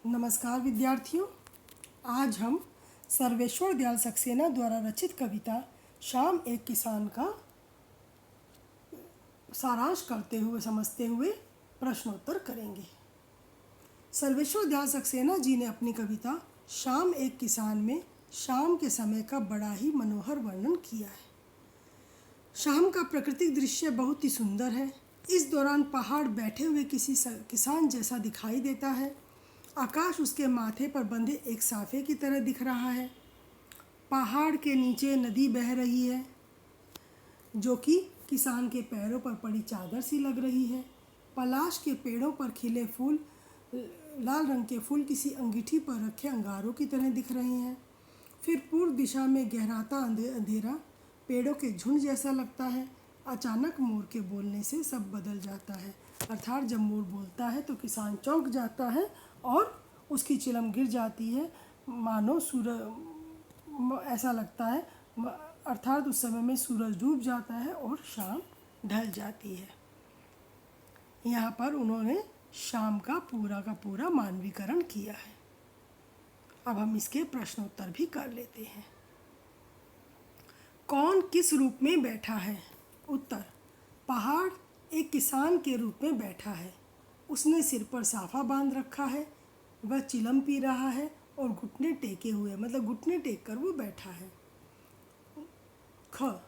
नमस्कार विद्यार्थियों, आज हम सर्वेश्वर दयाल सक्सेना द्वारा रचित कविता शाम एक किसान का सारांश करते हुए समझते हुए प्रश्नोत्तर करेंगे। सर्वेश्वर दयाल सक्सेना जी ने अपनी कविता शाम एक किसान में शाम के समय का बड़ा ही मनोहर वर्णन किया है। शाम का प्राकृतिक दृश्य बहुत ही सुंदर है। इस दौरान पहाड़ बैठे हुए किसी किसान जैसा दिखाई देता है। आकाश उसके माथे पर बंधे एक साफे की तरह दिख रहा है। पहाड़ के नीचे नदी बह रही है जो कि किसान के पैरों पर पड़ी चादर सी लग रही है। पलाश के पेड़ों पर खिले फूल, लाल रंग के फूल किसी अंगीठी पर रखे अंगारों की तरह दिख रहे हैं। फिर पूर्व दिशा में गहराता अंधेरा पेड़ों के झुंड जैसा लगता है। अचानक मोर के बोलने से सब बदल जाता है। अर्थात जब मोर बोलता है तो किसान चौंक जाता है और उसकी चिलम गिर जाती है, मानो सूरज, ऐसा लगता है। अर्थात उस समय में सूरज डूब जाता है और शाम ढल जाती है। यहाँ पर उन्होंने शाम का पूरा मानवीकरण किया है। अब हम इसके प्रश्नोत्तर भी कर लेते हैं। कौन किस रूप में बैठा है? उत्तर: पहाड़ एक किसान के रूप में बैठा है। उसने सिर पर साफा बांध रखा है। वह चिलम पी रहा है और घुटने टेके हुए, मतलब घुटने टेक कर वो बैठा है। ख: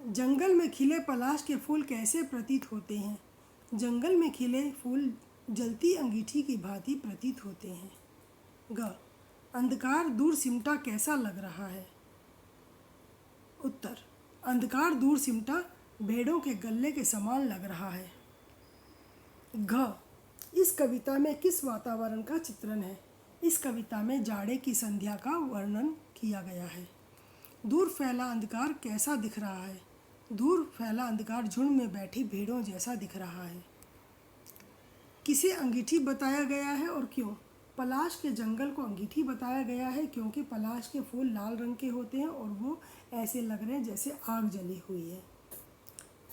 जंगल में खिले पलाश के फूल कैसे प्रतीत होते हैं? जंगल में खिले फूल जलती अंगीठी की भांति प्रतीत होते हैं। ग: अंधकार दूर सिमटा कैसा लग रहा है? उत्तर: अंधकार दूर सिमटा भेड़ों के गले के समान लग रहा है। घ: इस कविता में किस वातावरण का चित्रण है? इस कविता में जाड़े की संध्या का वर्णन किया गया है। दूर फैला अंधकार कैसा दिख रहा है? दूर फैला अंधकार झुंड में बैठी भेड़ों जैसा दिख रहा है। किसे अंगीठी बताया गया है और क्यों? पलाश के जंगल को अंगीठी बताया गया है क्योंकि पलाश के फूल लाल रंग के होते हैं और वो ऐसे लग रहे हैं जैसे आग जली हुई है।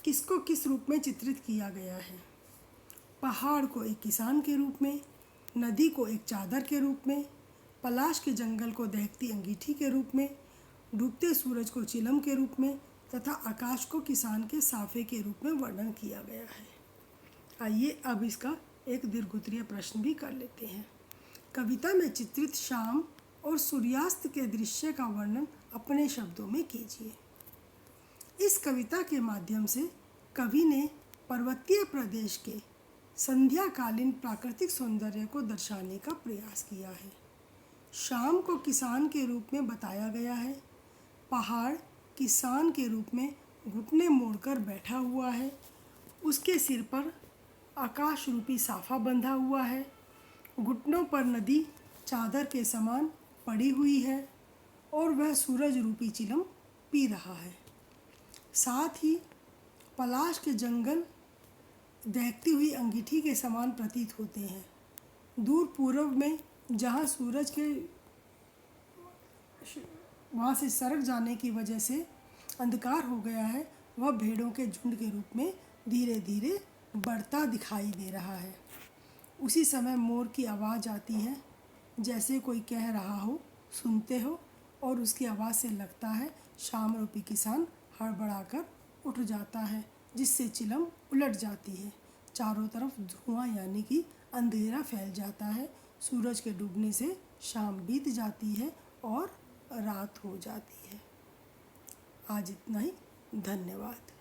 किसको किस रूप में चित्रित किया गया है? पहाड़ को एक किसान के रूप में, नदी को एक चादर के रूप में, पलाश के जंगल को दहकती अंगीठी के रूप में, डूबते सूरज को चिलम के रूप में तथा आकाश को किसान के साफे के रूप में वर्णन किया गया है। आइए अब इसका एक दीर्घोत्तरीय प्रश्न भी कर लेते हैं। कविता में चित्रित शाम और सूर्यास्त के दृश्य का वर्णन अपने शब्दों में कीजिए। इस कविता के माध्यम से कवि ने पर्वतीय प्रदेश के संध्याकालीन प्राकृतिक सौंदर्य को दर्शाने का प्रयास किया है। शाम को किसान के रूप में बताया गया है। पहाड़ किसान के रूप में घुटने मोड़कर बैठा हुआ है। उसके सिर पर आकाश रूपी साफा बंधा हुआ है। घुटनों पर नदी चादर के समान पड़ी हुई है और वह सूरज रूपी चिलम पी रहा है। साथ ही पलाश के जंगल दहकती हुई अंगीठी के समान प्रतीत होते हैं। दूर पूर्व में जहाँ सूरज के वहाँ से सरक जाने की वजह से अंधकार हो गया है, वह भेड़ों के झुंड के रूप में धीरे धीरे बढ़ता दिखाई दे रहा है। उसी समय मोर की आवाज़ आती है, जैसे कोई कह रहा हो, सुनते हो, और उसकी आवाज़ से लगता है शाम रूपी किसान हड़बड़ाकर उठ जाता है, जिससे चिलम उलट जाती है। चारों तरफ धुआं यानी कि अंधेरा फैल जाता है। सूरज के डूबने से शाम बीत जाती है और रात हो जाती है। आज इतना ही। धन्यवाद।